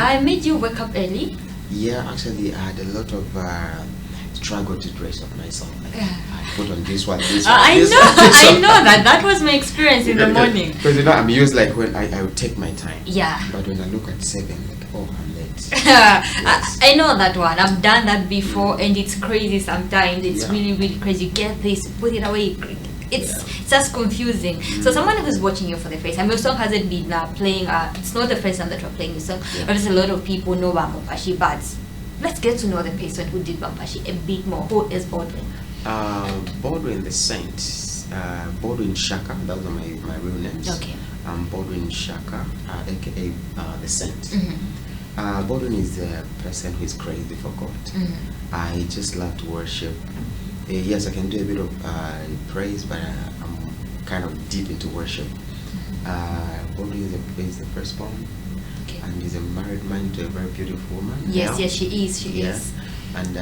I made you wake up early. Yeah, actually, I had a lot of struggle to dress up myself. Like, I put on this one, this one. I this know, one, this I one. know that was my experience in the morning. Because I'm used like when I would take my time. Yeah. But when I look at 7, like, oh, I'm late. I know that one. I've done that before, and it's crazy sometimes. It's really, really crazy. You get this, put it away. It's just confusing. So someone who's watching you for the first time, your song hasn't been playing. It's not the first time that you're playing your song. But there's a lot of people know Bampashi, but let's get to know the person who did Bampashi a bit more. Who is Baldwin? Baldwin the Saint. Baldwin Shaka. Those are my real names. Okay. Baldwin Shaka, aka the Saint. Baldwin is a person who is crazy for God. I just love to worship. Yes, I can do a bit of praise, but I'm kind of deep into worship. Baldwin is the firstborn, and he's a married man to a very beautiful woman. Yes, yes, she is. She is. And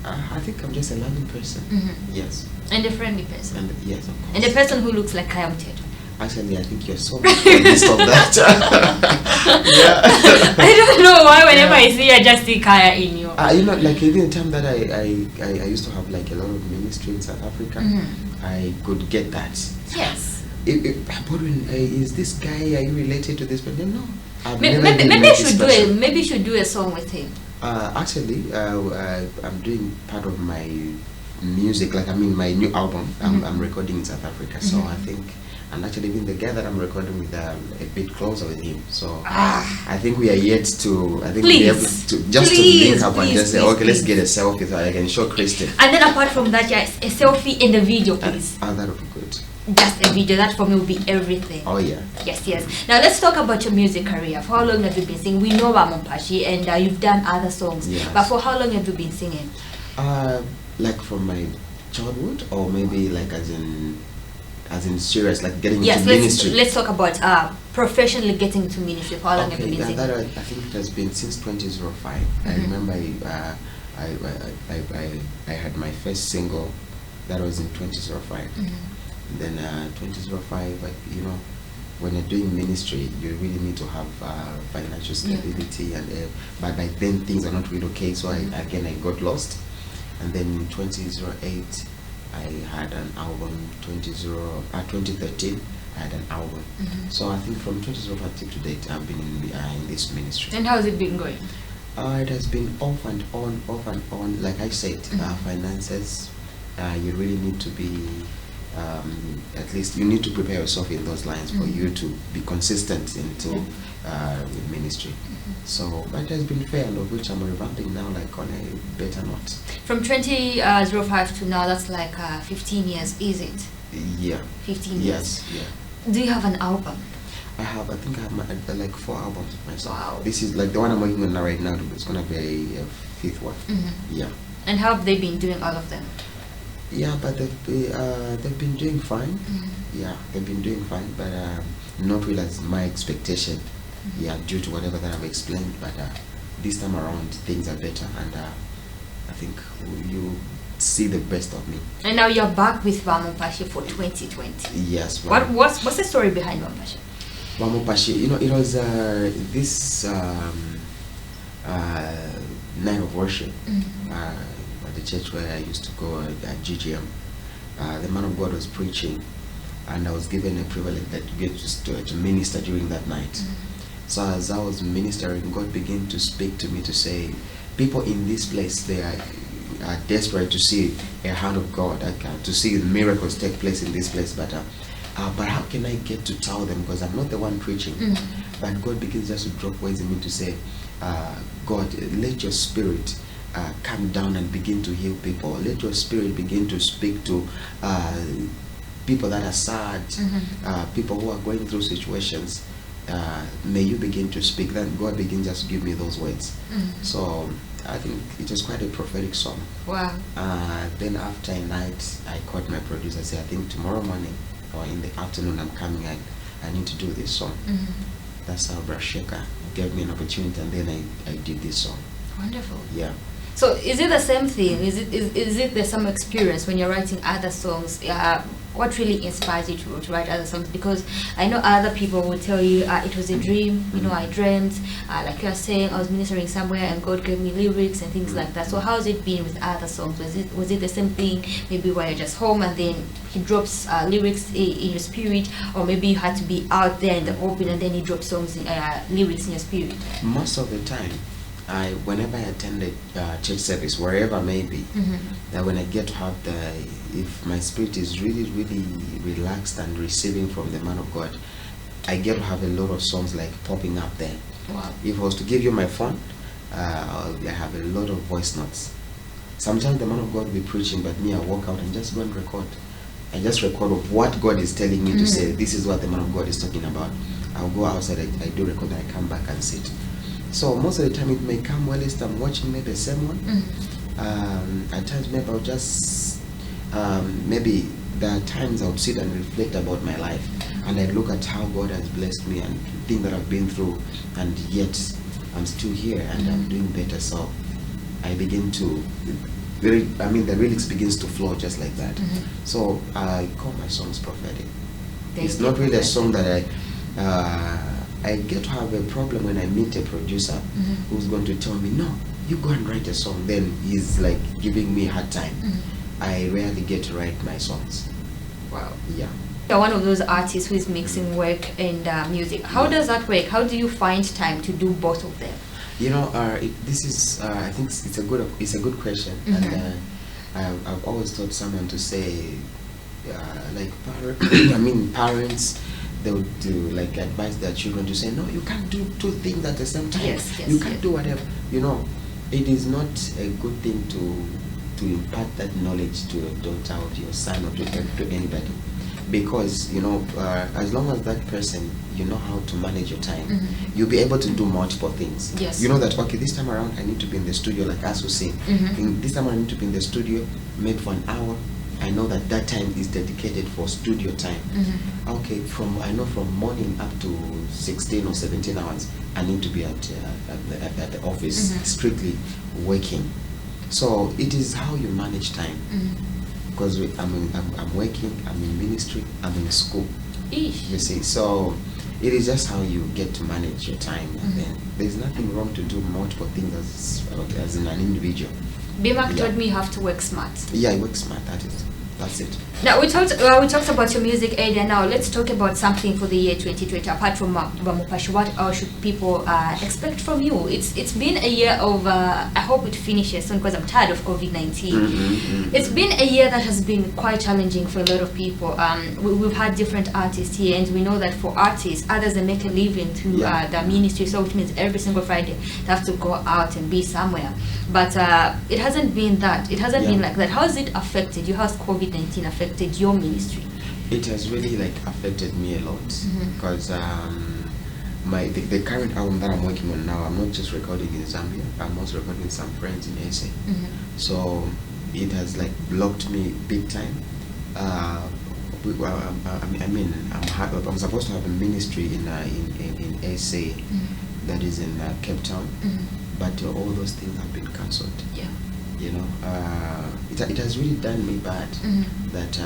I think I'm just a loving person. Yes. And a friendly person. And yes, of course. And a person who looks like Kaya Mteto. Actually, I think you're so much convinced of that. I don't know why whenever I see you, I just see Kaya in you. You know, like even the time that I used to have like a lot of ministry in South Africa, I could get that. Yes. Baldwin, is this guy? Are you related to this person? No. Maybe you should do a song with him. Actually, I'm doing part of my music. Like my new album. I'm recording in South Africa, so I think. And actually, even the guy that I'm recording with, a bit closer with him. So I think we are yet to. I think we have to link up and just say, okay, let's get a selfie so I can show Kristen. And then apart from that, yes, a selfie in the video, please. That would be good. Just a video. That for me will be everything. Oh yeah. Yes, yes. Now let's talk about your music career. For how long have you been singing? We know about Bampashi, and you've done other songs. Yes. But for how long have you been singing? Like from my childhood, or maybe like as in serious, like getting into ministry. Let's talk about professionally getting into ministry. For how long have you been singing? I think it has been since 2005. I remember I had my first single that was in 2005. Then 2005, you know, when you're doing ministry, you really need to have financial stability, and but by then things are not really okay. So I got lost, and then in 2008. I had an album. 2013 I had an album. So I think from 2005 to date I've been in this ministry. And how has it been going? It has been off and on. Like I said, finances, you really need to be at least you need to prepare yourself in those lines for you to be consistent into ministry. So that has been fair, and of which I'm revamping now, like on a better note. From 2005 to now, that's like 15 years, is it? Yeah. 15 years. Yes. Yeah. Do you have an album? I think I have like 4 albums of myself. Wow. This is like the one I'm working on now right now. It's gonna be a 5th one. Yeah. And how have they been doing all of them? Yeah, but they've been doing fine. Yeah, they've been doing fine, but not really as my expectation. Yeah, due to whatever that I've explained. But this time around, things are better, and I think you see the best of me. And now you're back with Bampashi for 2020. Yes. What's the story behind Bampashi? Bampashi, you know, it was this night of worship at the church where I used to go at GGM. The man of God was preaching, and I was given a privilege that to get to minister during that night. So as I was ministering, God began to speak to me to say, people in this place, they are desperate to see a hand of God, to see miracles take place in this place, but how can I get to tell them, because I'm not the one preaching. But God begins just to drop words in me to say, God, let your spirit come down and begin to heal people. Let your spirit begin to speak to people that are sad, people who are going through situations. May you begin to speak. Then God begins just to give me those words. So I think it was quite a prophetic song. Wow. Then after a night, I called my producer and said, I think tomorrow morning or in the afternoon I'm coming. I need to do this song. That's how Brasheka gave me an opportunity, and then I did this song. Wonderful. Yeah. So is it the same thing? Is it the same experience when you're writing other songs? What really inspires you to write other songs? Because I know other people will tell you it was a dream. You know, I dreamt, like you are saying, I was ministering somewhere and God gave me lyrics and things like that. So how's it been with other songs? Was it the same thing? Maybe while you're just home and then he drops lyrics in your spirit, or maybe you had to be out there in the open and then he drops songs, lyrics in your spirit. Most of the time, whenever I attend a church service, wherever it may be, that when I get to have if my spirit is really, really relaxed and receiving from the man of God, I get to have a lot of songs like popping up there. Wow. If I was to give you my phone, I have a lot of voice notes. Sometimes the man of God will be preaching, but me, I walk out and just go and record. I just record of what God is telling me to say. This is what the man of God is talking about. I'll go outside, I do record, and I come back and sit. So most of the time it may come whilst I'm watching maybe a sermon. At times maybe I'll just, maybe there are times I would sit and reflect about my life. And I look at how God has blessed me and things that I've been through. And yet I'm still here and I'm doing better. So I begin to, the lyrics begins to flow just like that. So I call my songs prophetic. It's not really a song that I get to have a problem when I meet a producer who's going to tell me, no, you go and write a song. Then he's like giving me a hard time. I rarely get to write my songs. Wow. Yeah. You're one of those artists who is mixing work and music. How does that work? How do you find time to do both of them? You know, this is I think it's a good question, and I've always taught someone to say, like parents, they would do like advise their children to say, no, you can't do two things at the same time. Yes, you can't do whatever. You know, it is not a good thing to impart that knowledge to your daughter or to your son or to anybody, because you know, as long as that person, you know how to manage your time, you'll be able to do multiple things. Yes. You know that, okay, this time around I need to be in the studio, like us was saying. This time I need to be in the studio maybe for an hour. I know that time is dedicated for studio time. Okay, I know from morning up to 16 or 17 hours, I need to be at the office, strictly working. So it is how you manage time. Because I'm working, I'm in ministry, I'm in school. You see, so it is just how you get to manage your time. And then there's nothing wrong to do multiple things as in an individual. BMAC told me you have to work smart. Yeah, I work smart. That's it. Now we talked about your music area. Now let's talk about something for the year 2020. Apart from Bamupashi, what should people expect from you? It's been a year of I hope it finishes soon, because I'm tired of COVID-19. It's been a year that has been quite challenging for a lot of people. We've had different artists here, and we know that for artists, others, they make a living through their ministry, so which means every single Friday they have to go out and be somewhere. But it hasn't been that. It hasn't been like that. How has it affected you? How has COVID-19 affected your ministry? It has really affected me a lot, because the current album that I'm working on now, I'm not just recording in Zambia, I'm also recording with some friends in SA. So it has blocked me big time. I'm supposed to have a ministry in SA that is in Cape Town, but all those things have been cancelled. Yeah. You know, it has really done me bad that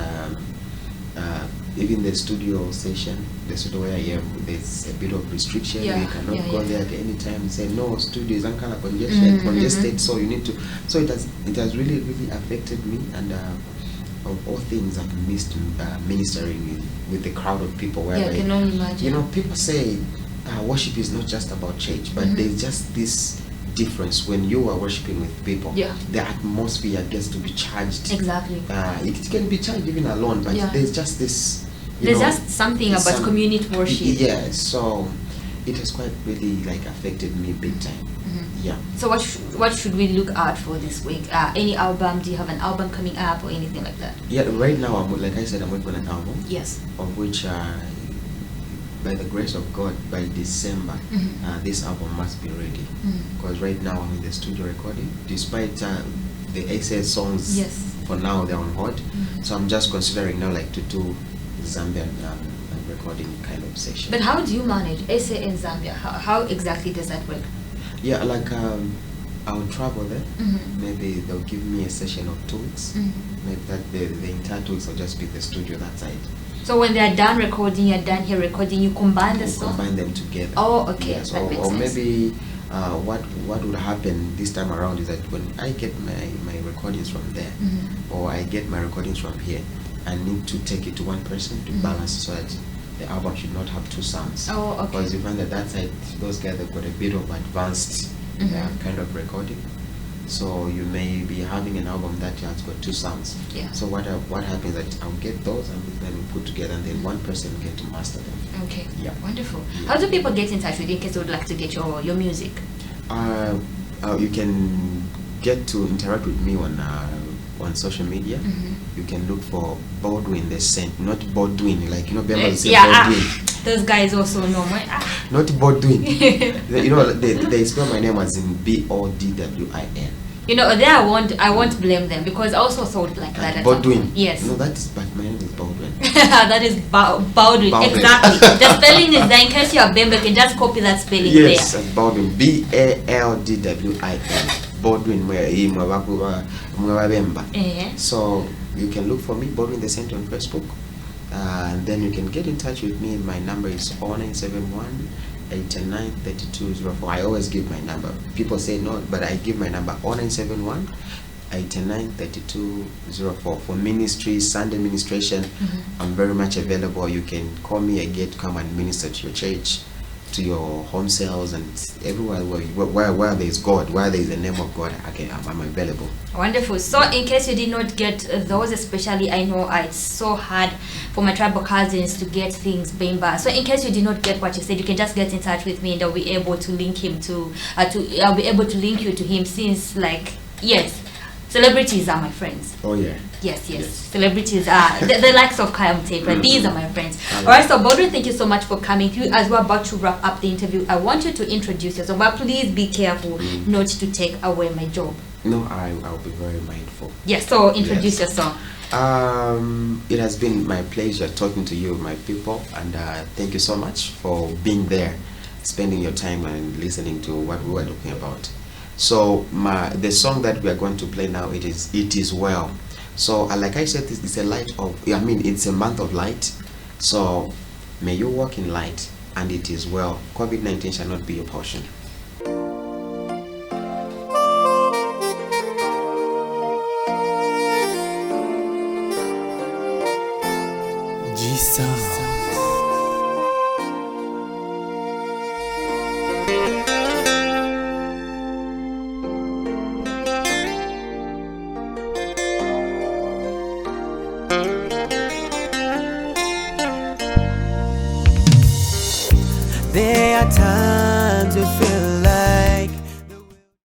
even the studio session, the studio where I am, there's a bit of restriction. You cannot go there at any time and say, no, studio is congested, so you need to. So it has really, really affected me, and of all things, I've missed ministering with the crowd of people. Where I can only imagine. You know, people say worship is not just about church, but there's just this difference when you are worshiping with people. The atmosphere gets to be charged. Exactly. It can be charged even alone, but there's just this. There's just something about community worship. Yeah, so it has quite really affected me big time. Yeah. So what should we look out for this week? Any album? Do you have an album coming up or anything like that? Yeah, right now, like I said, I'm working on an album. Yes. Of which, by the grace of God, by December, this album must be ready. Because right now I'm in the studio recording. Despite the SA songs, for now they're on hold. So I'm just considering now to do Zambian recording kind of session. But how do you manage SA in Zambia? How exactly does that work? Yeah, I'll travel there. Mm-hmm. Maybe they'll give me a session of 2 weeks. Mm-hmm. Maybe that the entire 2 weeks will just be the studio that side. So when they're done recording, you're done here recording, you combine the We'll song? combine them together. Oh, okay. Yes, That makes or sense. maybe what would happen this time around is that when I get my recordings from there, Mhm. or I get my recordings from here, I need to take it to one person to Mhm. balance so that the album should not have two sounds. Oh, okay. Because you find that side, those guys have got a bit of advanced Mhm. kind of recording. So you may be having an album that has got two sounds. Yeah. So what happens that I'll get those and then we put together, and then one person will get to master them. Okay. Yeah. Wonderful. Yeah. How do people get in touch with you in case they would like to get your music? You can get to interact with me on social media. Mhm. You can look for Baldwin the Saint, not Baldwin, like Bemba will say Yeah, Baldwin. those guys also know my. Not Baldwin. They spell my name as in Bodwin. There I won't blame them because I also thought like that. At some Baldwin. point. Yes. No, but my name is Baldwin. That is Baldwin. Baldwin. Exactly. The spelling is there. In case you are Bemba, you can just copy that spelling Yes, there. Baldwin. Baldwin. Baldwin Bemba. So you can look for me, Baldwin the Saint, on Facebook. And then you can get in touch with me. My number is 0971 89 3204. I always give my number. People say no, but I give my number 0971 89 3204 for ministry, Sunday ministration. I'm very much available. You can call me. I get to come and minister to your church, to your home sales, and everywhere where there is God, where there is the name of God. I'm available. Wonderful. So in case you did not get those, especially I know it's so hard for my tribal cousins to get things Bemba. So in case you did not get what you said, you can just get in touch with me and I'll be able to link him I'll be able to link you to him, since yes, celebrities are my friends. Oh yeah. Yes. Celebrities are the likes of Kyle Mutepra. These are my friends. All Alright, so Baldwin, thank you so much for coming. As we're about to wrap up the interview, I want you to introduce yourself, but please be careful not to take away my job. No, I'll be very mindful. Yes, so introduce yourself. It has been my pleasure talking to you, my people, and thank you so much for being there, spending your time and listening to what we were talking about. So the song that we are going to play now, it is well. So like I said, this is it's a month of light. So may you walk in light, and it is well. COVID-19 shall not be your portion. Jesus. There are times we feel